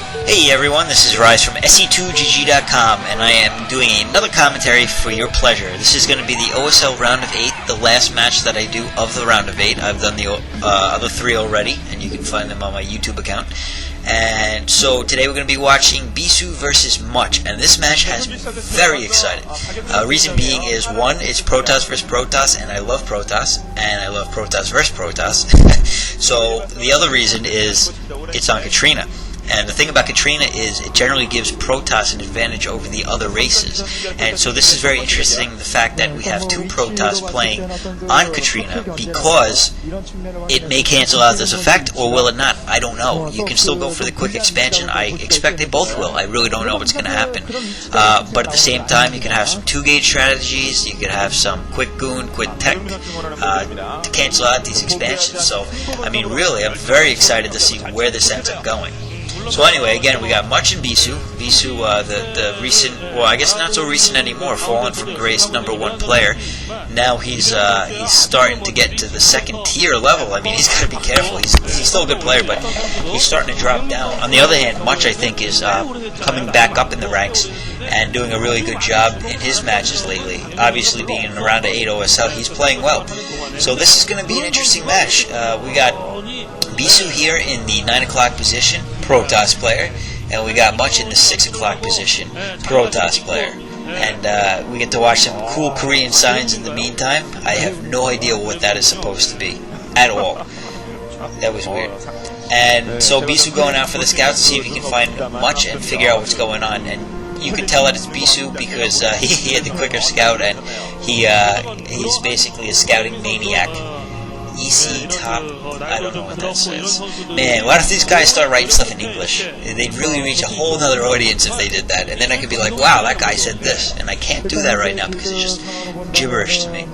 Hey everyone, this is Rise from SE2GG.com, and I am doing another commentary for your pleasure. This is going to be the OSL Round of 8, the last match that I do of the Round of 8. I've done the other 3 already, and you can find them on my YouTube account. And so today we're going to be watching Bisu versus Much, and this match has me very excited. Reason being is, one, it's Protoss versus Protoss, and I love Protoss, and I love Protoss versus Protoss. So the other reason is it's on Katrina. And the thing about Katrina is it generally gives Protoss an advantage over the other races. And so this is very interesting, the fact that we have 2 Protoss playing on Katrina, because it may cancel out this effect, or will it not? I don't know. You can still go for the quick expansion. I expect they both will. I really don't know what's going to happen. But at the same time, you can have some 2-gauge strategies. You can have some quick goon, quick tech to cancel out these expansions. So, I mean, really, I'm very excited to see where this ends up going. So anyway, again, we got Much and Bisu. Bisu, the recent, well, I guess not so recent anymore, fallen from grace #1 player. Now he's starting to get to the 2nd tier level. I mean, he's got to be careful. He's still a good player, but he's starting to drop down. On the other hand, Much, I think, is coming back up in the ranks and doing a really good job in his matches lately. Obviously, being in around the 8 OSL, he's playing well. So this is going to be an interesting match. We got Bisu here in the 9 o'clock position, Protoss player, and we got Much in the 6 o'clock position, Protoss player. And we get to watch some cool Korean signs in the meantime. I have no idea what that is supposed to be at all. That was weird. And so Bisu going out for the scouts to see if he can find Much and figure out what's going on. And you can tell that it's Bisu because he had the quicker scout, and he's basically a scouting maniac. EC top, I don't know what that says. Man, why don't these guys start writing stuff in English? They'd really reach a whole other audience if they did that. And then I could be like, wow, that guy said this. And I can't do that right now because it's just gibberish to me.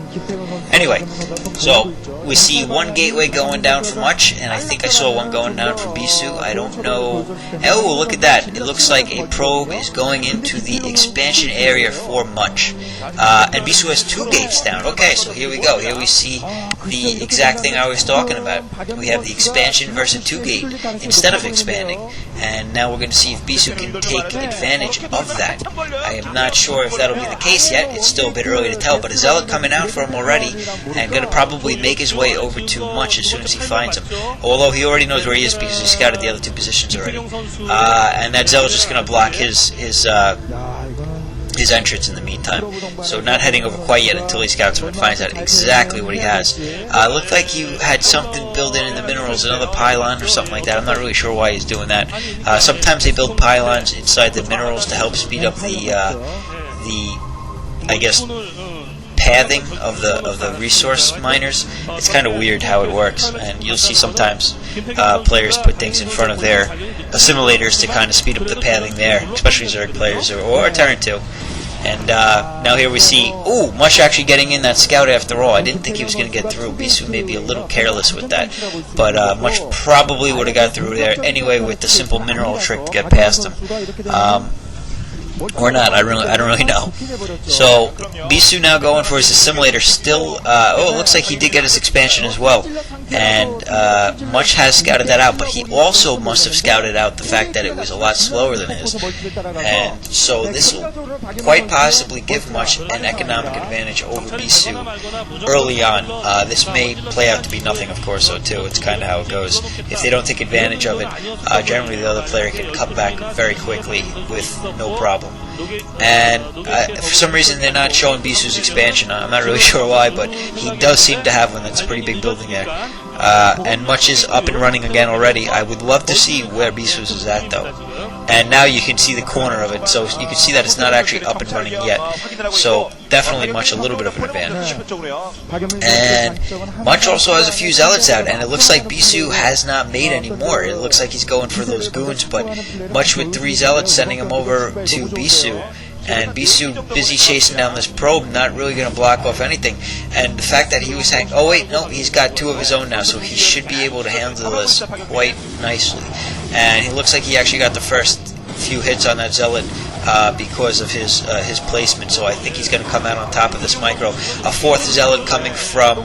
Anyway, so we see 1 gateway going down for Much, and I think I saw 1 going down for Bisu. I don't know. Oh, look at that. It looks like a probe is going into the expansion area for Much. And Bisu has 2 gates down. Okay, so here we go. Here we see the exact thing I was talking about. We have the expansion versus 2-gate instead of expanding, and now we're going to see if Bisu can take advantage of that. I am not sure if that'll be the case yet. It's still a bit early to tell, but a Zealot coming out for him already, and going to probably make his way over to Much as soon as he finds him. Although he already knows where he is because he scouted the other 2 positions already. And that Zealot's just going to block his entrance in the meantime. So not heading over quite yet until he scouts him and finds out exactly what he has. Looked like you had something built in the minerals, another pylon or something like that. I'm not really sure why he's doing that. Sometimes they build pylons inside the minerals to help speed up the I guess, pathing of the resource miners. It's kind of weird how it works, and you'll see sometimes players put things in front of their assimilators to kind of speed up the pathing there, especially Zerg players or Terran too. And now here we see, ooh, Much actually getting in that scout after all. I didn't think he was going to get through. Bisu may be a little careless with that, but Much probably would have got through there anyway with the simple mineral trick to get past him. Or not, I don't really know. So Bisu now going for his assimilator still. Oh, it looks like he did get his expansion as well, and Much has scouted that out, but he also must have scouted out the fact that it was a lot slower than his, and so this will quite possibly give Much an economic advantage over Bisu early on. This may play out to be nothing, of course, so too. It's kind of how it goes. If they don't take advantage of it, generally the other player can come back very quickly with no problem. And for some reason they're not showing Bisu's expansion. I'm not really sure why, but he does seem to have one. That's a pretty big building there. And Much is up and running again already. I would love to see where Bisu's is at, though. And now you can see the corner of it, so you can see that it's not actually up and running yet. So definitely Much a little bit of an advantage. And Much also has a few Zealots out, and it looks like Bisu has not made any more. It looks like he's going for those goons, but Much with 3 Zealots sending him over to Bisu. And Bisu busy chasing down this probe, not really going to block off anything. And the fact that he was saying, oh wait, no, he's got 2 of his own now, so he should be able to handle this quite nicely. And he looks like he actually got the first few hits on that Zealot because of his placement. So I think he's going to come out on top of this micro. A fourth Zealot coming from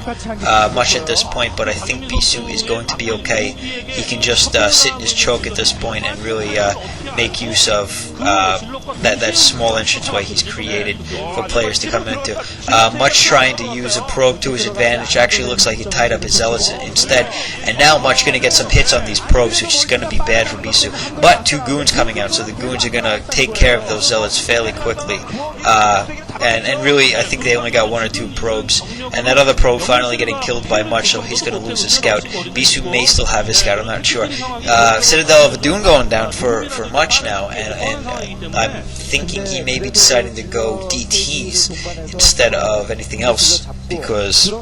Much at this point, but I think Bisu is going to be okay. He can just sit in his choke at this point and really make use of that small entranceway he's created for players to come into. Much trying to use a probe to his advantage. Actually looks like he tied up his Zealots instead, and now Much going to get some hits on these probes, which is going to be bad for Bisu. But two goons coming out, so the goons are going to take care of those Zealots fairly quickly. And really, I think they only got one or two probes, and that other probe finally getting killed by Much, so he's going to lose a scout. Bisu may still have his scout, I'm not sure. Citadel of Adun going down for Much now, and I'm thinking he may be deciding to go DTs instead of anything else, because